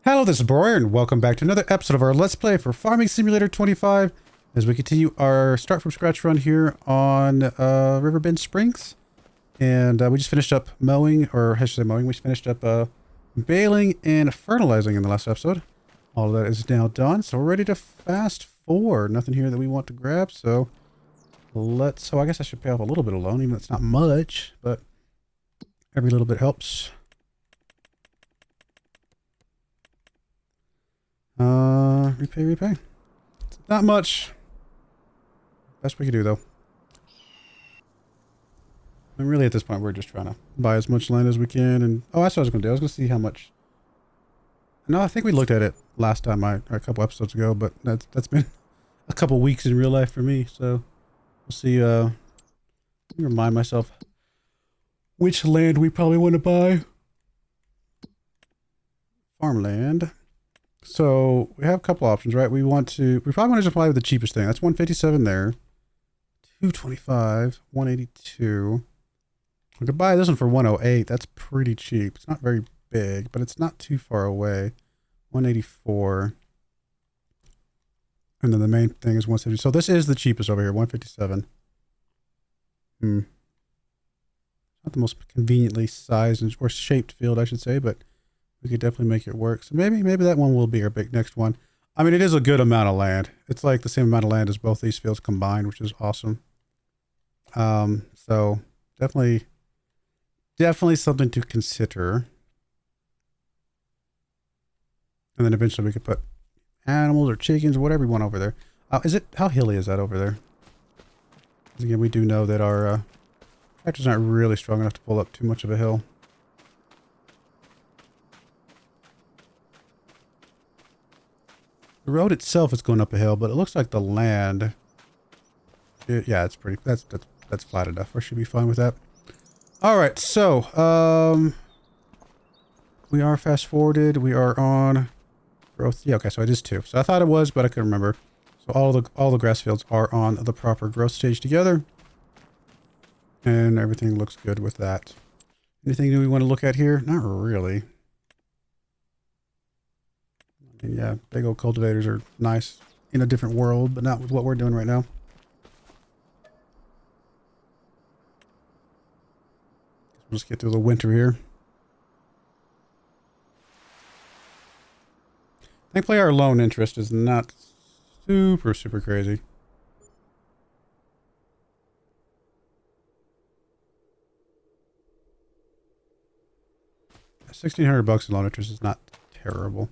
Hello, this is Broyar, and welcome back to another episode of our Let's Play for Farming Simulator 25 as we continue our start from scratch run here on Riverbend Springs. And we just finished up mowing, or I should say mowing, we finished up baling and fertilizing in the last episode. All of that is now done, so we're ready to fast forward. Nothing here that we want to grab, so so I guess I should pay off a little bit of loan, even though it's not much, but every little bit helps. Repay. It's not much. Best we can do, though. And really, at this point, we're just trying to buy as much land as we can. And oh, that's what I was going to do. I was going to see how much. No, I think we looked at it last time, or a couple episodes ago, but that's been a couple weeks in real life for me. So we'll see. Let me remind myself which land we probably want to buy. Farmland. So we have a couple options, right? We probably want to just apply with the cheapest thing. That's 157 there. 225, 182. We could buy this one for 108. That's pretty cheap. It's not very big, but it's not too far away. 184. And then the main thing is 170. So this is the cheapest over here, 157. Not the most conveniently sized or shaped field, I should say, but we could definitely make it work. So maybe that one will be our big next one. I mean, it is a good amount of land. It's like the same amount of land as both these fields combined, which is awesome. So definitely something to consider. And then eventually we could put animals or chickens or whatever you want over there. How hilly is that over there? Because again, we do know that our tractor's not really strong enough to pull up too much of a hill. The road itself is going up a hill, but it looks like the land. Yeah, it's pretty. That's flat enough. We should be fine with that. All right, so we are fast forwarded. We are on growth. Yeah, okay, so it is 2. So I thought it was, but I couldn't remember. So all the grass fields are on the proper growth stage together, and everything looks good with that. Anything new we want to look at here? Not really. And yeah, big old cultivators are nice in a different world, but not with what we're doing right now. We'll just get through the winter here. Thankfully, our loan interest is not super crazy. $1,600 in loan interest is not terrible.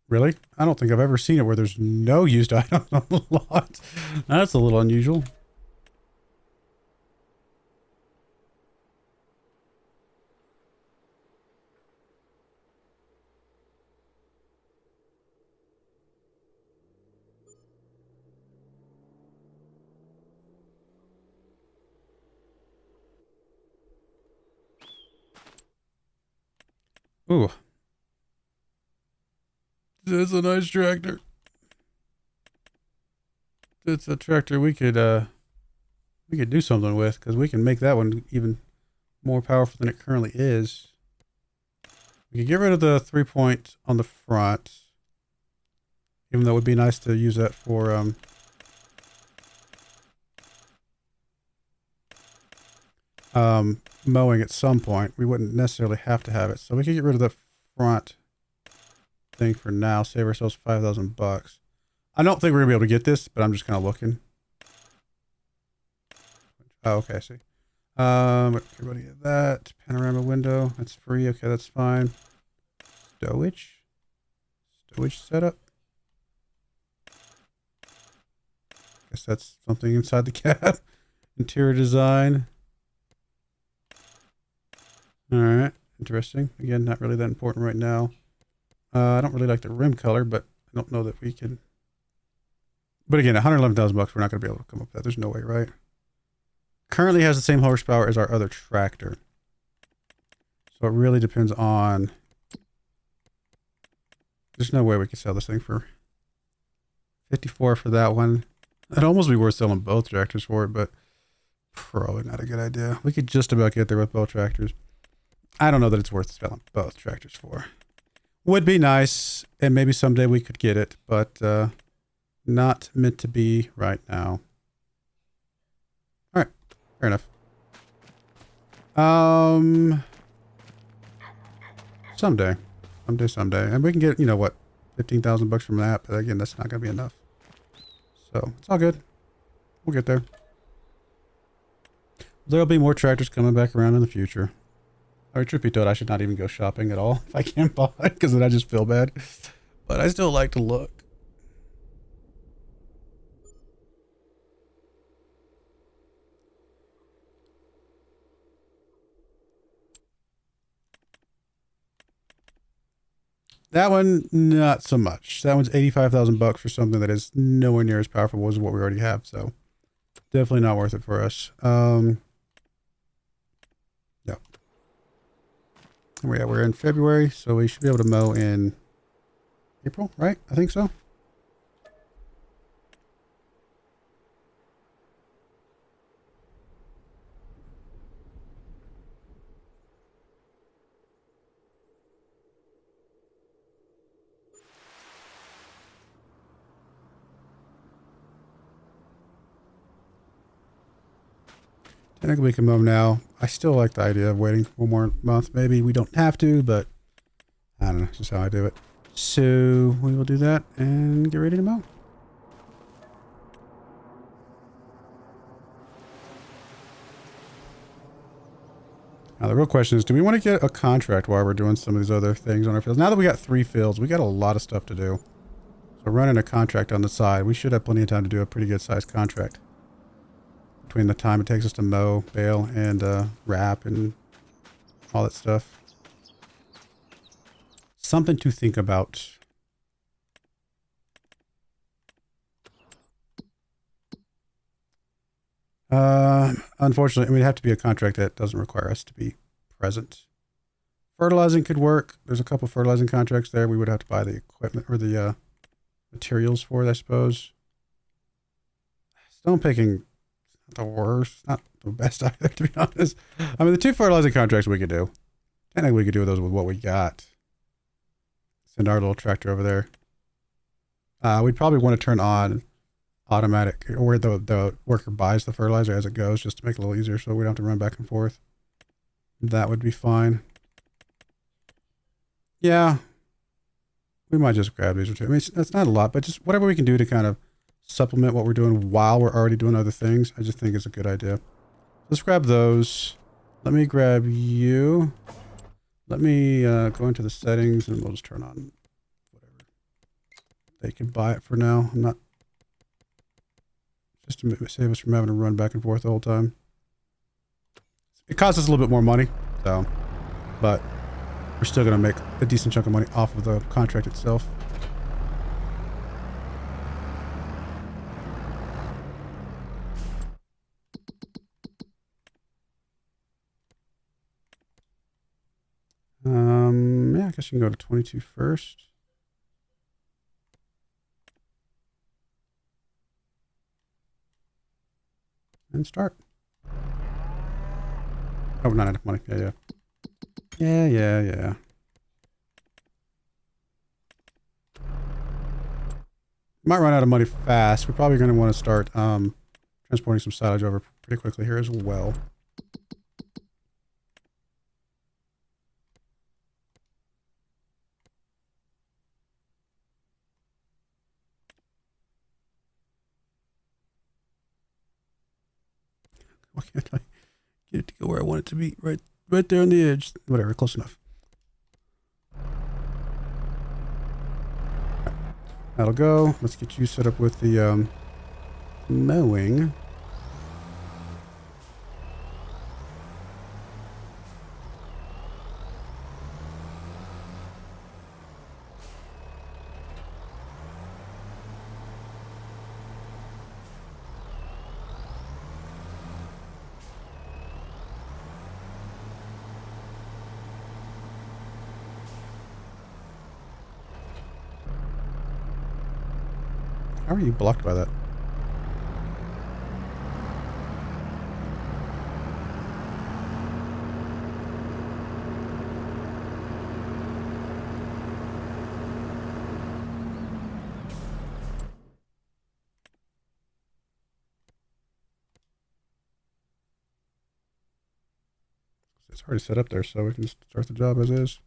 Really? I don't think I've ever seen it where there's no used items on the lot. That's a little unusual. Ooh. That's a nice tractor. It's a tractor we could do something with, because we can make that one even more powerful than it currently is. We could get rid of the 3-point on the front, even though it would be nice to use that for mowing at some point. We wouldn't necessarily have to have it, so we could get rid of the front thing for now, save ourselves $5,000. I don't think we're gonna be able to get this, but I'm just kind of looking. Oh, okay, I see. Everybody get that panorama window. That's free. Okay, that's fine. Stowage setup. Guess that's something inside the cab. Interior design. All right, interesting. Again, not really that important right now. I don't really like the rim color, but I don't know that we can. But again, $111,000, we're not going to be able to come up with that. There's no way, right? Currently has the same horsepower as our other tractor. So it really depends on. There's no way we could sell this thing for 54 for that one. It'd almost be worth selling both tractors for it, but probably not a good idea. We could just about get there with both tractors. I don't know that it's worth selling both tractors for. Would be nice, and maybe someday we could get it, but not meant to be right now. All right, fair enough. Someday, and we can get, you know what, 15,000 bucks from that. But again, that's not gonna be enough. So it's all good. We'll get there. There'll be more tractors coming back around in the future. Or truth be told, I should not even go shopping at all if I can't buy, because then I just feel bad. But I still like to look. That one, not so much. That one's 85,000 bucks for something that is nowhere near as powerful as what we already have. So definitely not worth it for us. Yeah. We're in February, so we should be able to mow in April, right? I think so. I think we can mow now. I still like the idea of waiting one more month. Maybe we don't have to, but I don't know. It's just how I do it. So we will do that and get ready to mow. Now the real question is, do we want to get a contract while we're doing some of these other things on our fields? Now that we got 3 fields, we got a lot of stuff to do. So running a contract on the side, we should have plenty of time to do a pretty good sized contract. Between the time it takes us to mow, bale, and wrap, and all that stuff. Something to think about. Unfortunately, I mean, it'd have to be a contract that doesn't require us to be present. Fertilizing could work. There's a couple of fertilizing contracts there. We would have to buy the equipment or the materials for it, I suppose. Stone picking, the worst, not the best either, to be honest. I mean, the 2 fertilizing contracts we could do. Technically, we could do those with what we got. Send our little tractor over there. We'd probably want to turn on automatic, where the worker buys the fertilizer as it goes, just to make it a little easier so we don't have to run back and forth. That would be fine. Yeah. We might just grab these or 2. I mean, that's not a lot, but just whatever we can do to kind of supplement what we're doing while we're already doing other things, I just think it's a good idea. Let's grab those. Let me grab you. Let me go into the settings and we'll just turn on whatever. They can buy it for now. I'm not, just to save us from having to run back and forth the whole time. It costs us a little bit more money, so, but we're still going to make a decent chunk of money off of the contract itself. Yeah, I guess you can go to 22 first. And start. Oh, not enough money. Yeah. Might run out of money fast. We're probably going to want to start transporting some silage over pretty quickly here as well. Why can't I get it to go where I want it to be? Right there on the edge. Whatever, close enough. Right. That'll go. Let's get you set up with the mowing. How are you blocked by that? It's already set up there, so we can just start the job as is.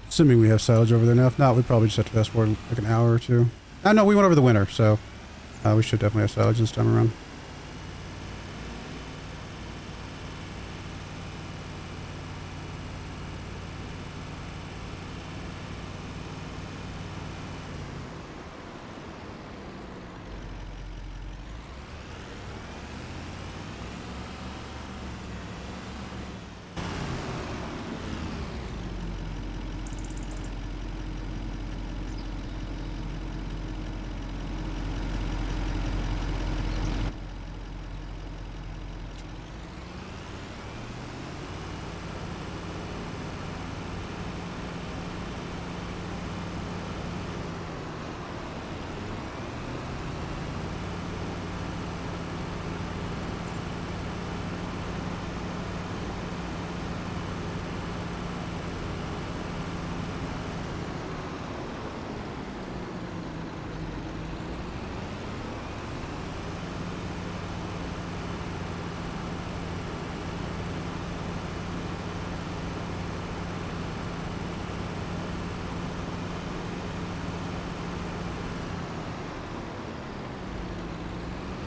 Assuming we have silage over there now. If not, we probably just have to fast forward like an hour or two. No, we went over the winter, so we should definitely have silage this time around.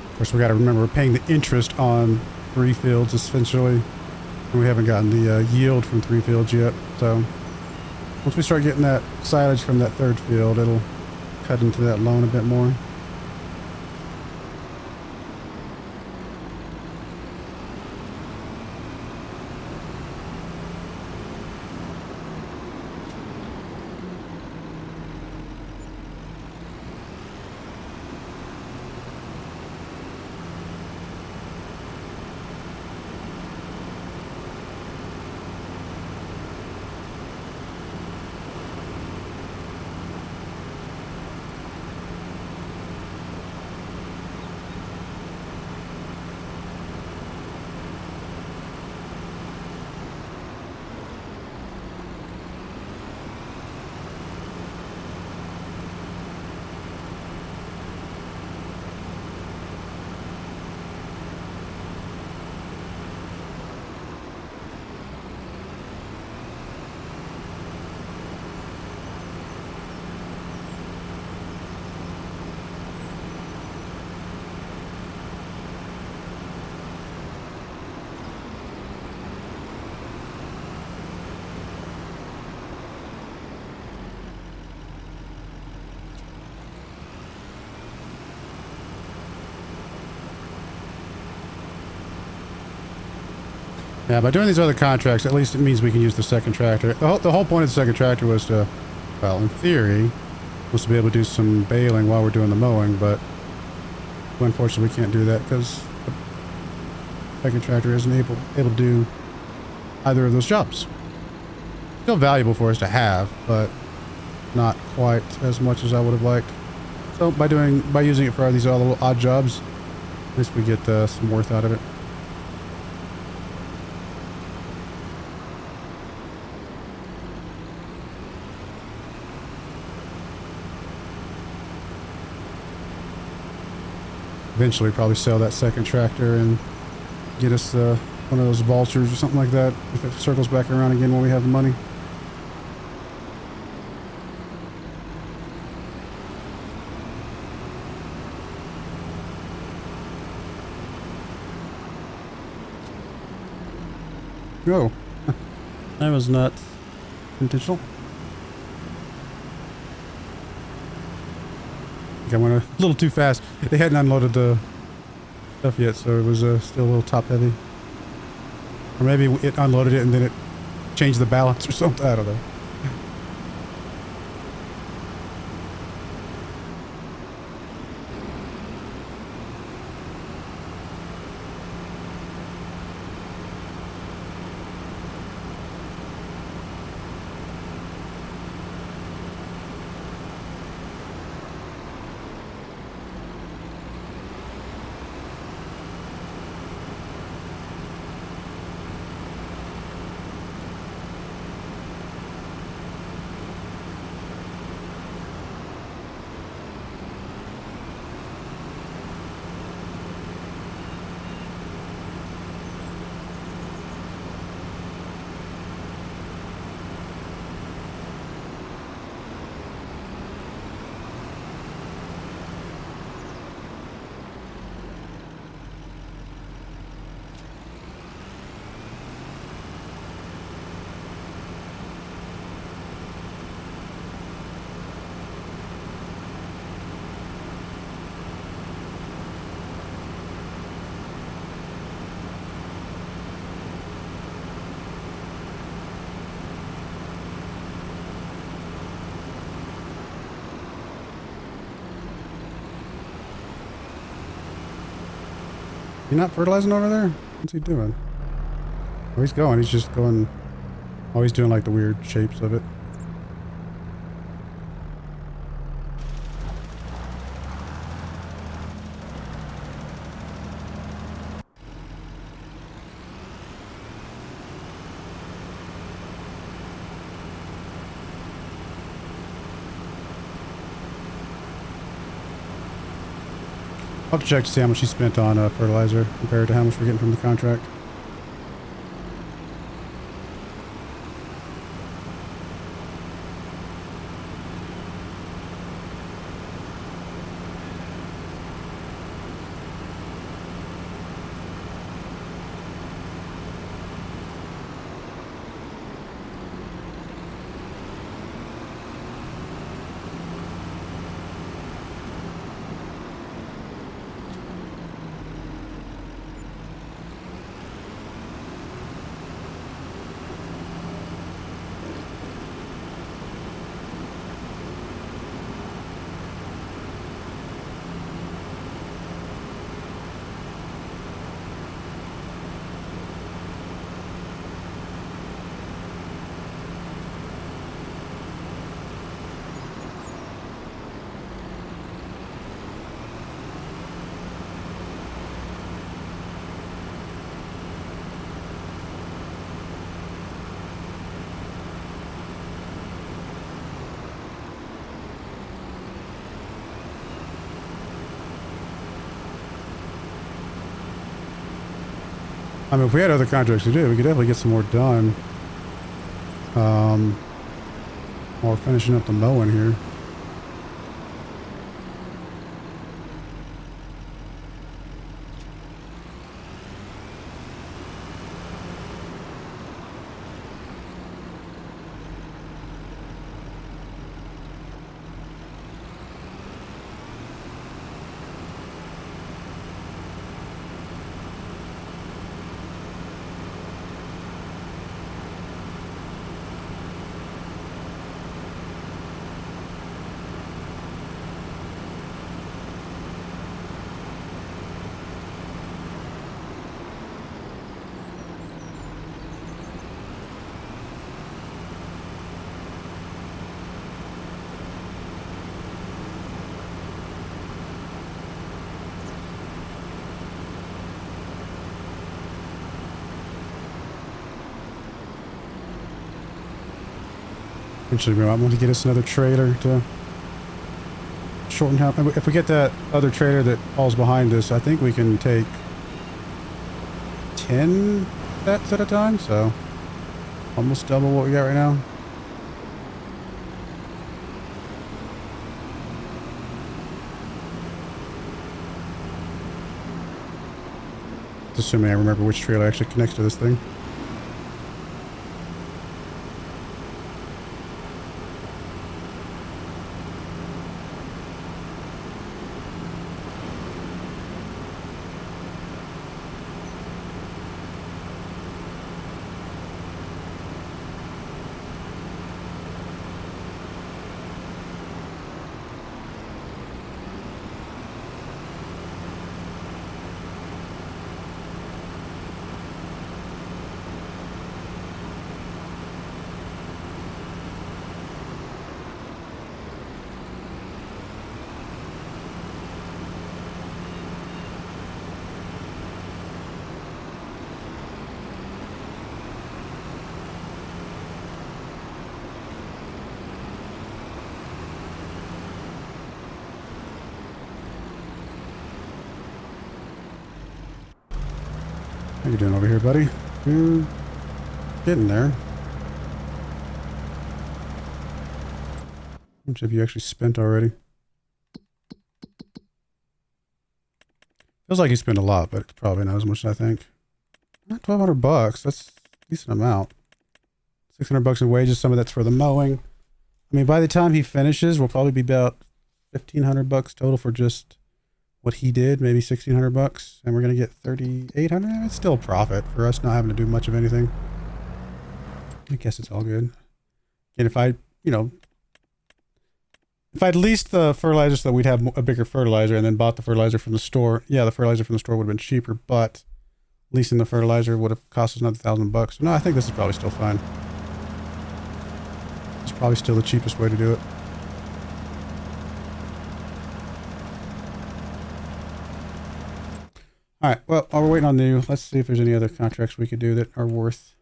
Of course, we got to remember we're paying the interest on 3 fields essentially, and we haven't gotten the yield from 3 fields yet. So once we start getting that silage from that 3rd field, it'll cut into that loan a bit more. Yeah, by doing these other contracts, at least it means we can use the second tractor. The whole point of the second tractor was to, well, in theory, was to be able to do some baling while we're doing the mowing, but unfortunately we can't do that because the second tractor isn't able to do either of those jobs. Still valuable for us to have, but not quite as much as I would have liked. So by using it for these little odd jobs, at least we get some worth out of it. Eventually probably sell that second tractor and get us one of those vultures or something like that if it circles back around again when we have the money. Oh, that was not intentional. I think I went a little too fast. They hadn't unloaded the stuff yet, so it was still a little top heavy. Or maybe it unloaded it and then it changed the balance or something. I don't know. He not fertilizing over there? What's he doing? Oh, he's going. He's just going. Oh, he's doing like the weird shapes of it. I'll have to check to see how much he spent on fertilizer compared to how much we're getting from the contract. I mean, if we had other contracts to do, we could definitely get some more done. While we're finishing up the mowing here. Eventually, we might want to get us another trailer to shorten how. If we get that other trailer that falls behind us, I think we can take 10 sets at a time. So almost double what we got right now. Assuming I remember which trailer actually connects to this thing. How you doing over here, buddy? You're getting there. How much have you actually spent already? Feels like you spent a lot, but it's probably not as much as I think. $1,200. That's a decent amount. $600 in wages. Some of that's for the mowing. I mean, by the time he finishes, we'll probably be about $1,500 total for just what he did. Maybe $1,600, and we're gonna get $3,800. It's still a profit for us not having to do much of anything. I guess it's all good. And if I, If I'd leased the fertilizer so that we'd have a bigger fertilizer and then bought the fertilizer from the store, yeah, the fertilizer from the store would have been cheaper, but leasing the fertilizer would have cost us another $1,000. No, I think this is probably still fine. It's probably still the cheapest way to do it. Alright, well, while we're waiting on new, let's see if there's any other contracts we could do that are worth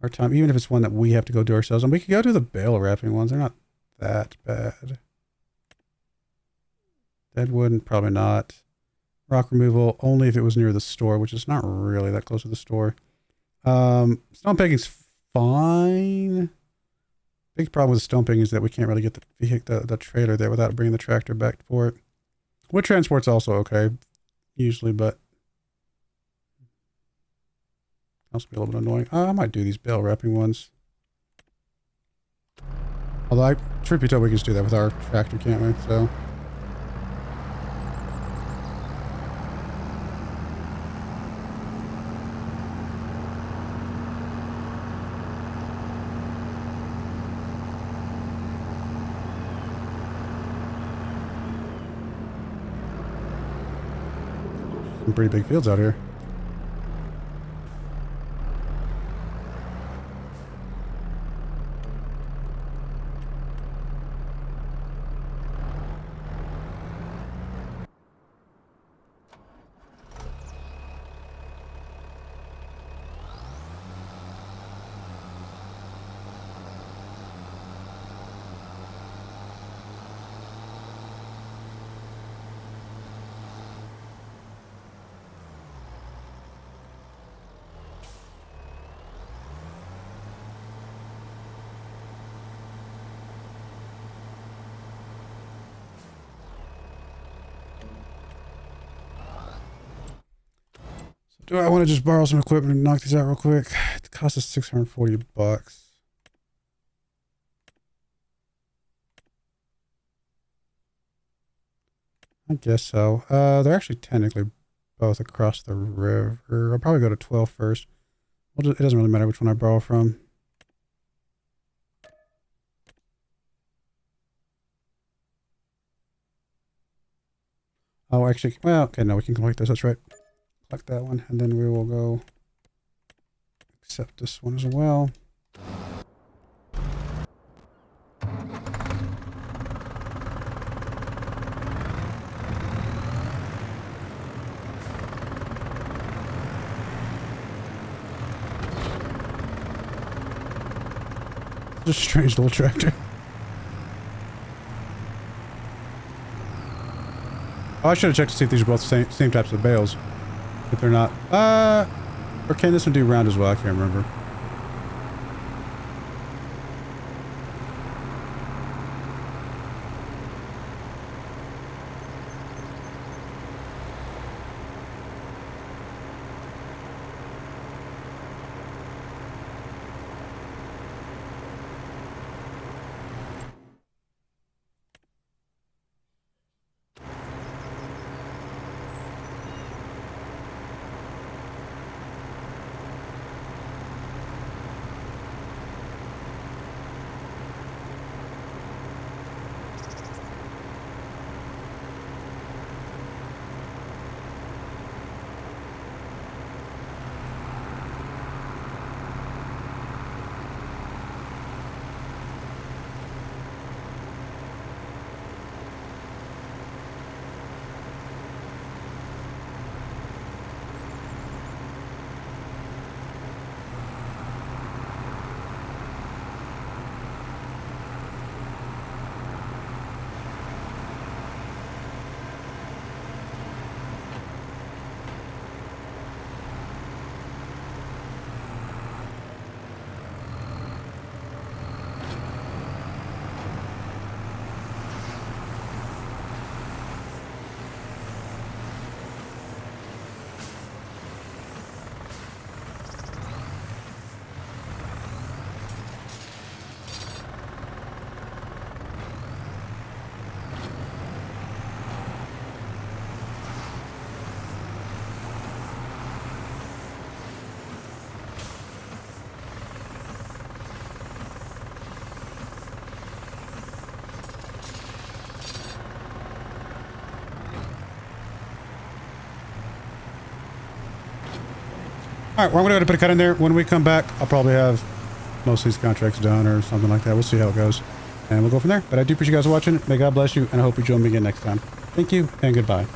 our time, even if it's one that we have to go do ourselves. And we could go do the bale wrapping ones. They're not that bad. Deadwood, probably not. Rock removal, only if it was near the store, which is not really that close to the store. Stone picking's fine. Big problem with stone picking is that we can't really get the trailer there without bringing the tractor back for it. Wood transport's also okay, usually, but also be a little bit annoying. I might do these bale wrapping ones. Although, truth be told, we can just do that with our tractor, can't we? So. Some pretty big fields out here. Do I want to just borrow some equipment and knock these out real quick? It costs us $640. I guess so. They're actually technically both across the river. I'll probably go to 12 first. It doesn't really matter which one I borrow from. Oh, actually, well, okay, no, we can collect this. That's right. Collect that one, and then we will go accept this one as well. Just a strange little tractor. Oh, I should have checked to see if these are both the same types of bales. If they're not. Or can this one do round as well? I can't remember. All right, well, I'm going to put a cut in there. When we come back, I'll probably have most of these contracts done or something like that. We'll see how it goes. And we'll go from there. But I do appreciate you guys watching. May God bless you, and I hope you join me again next time. Thank you, and goodbye.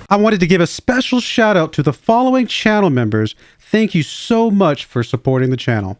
I wanted to give a special shout out to the following channel members. Thank you so much for supporting the channel.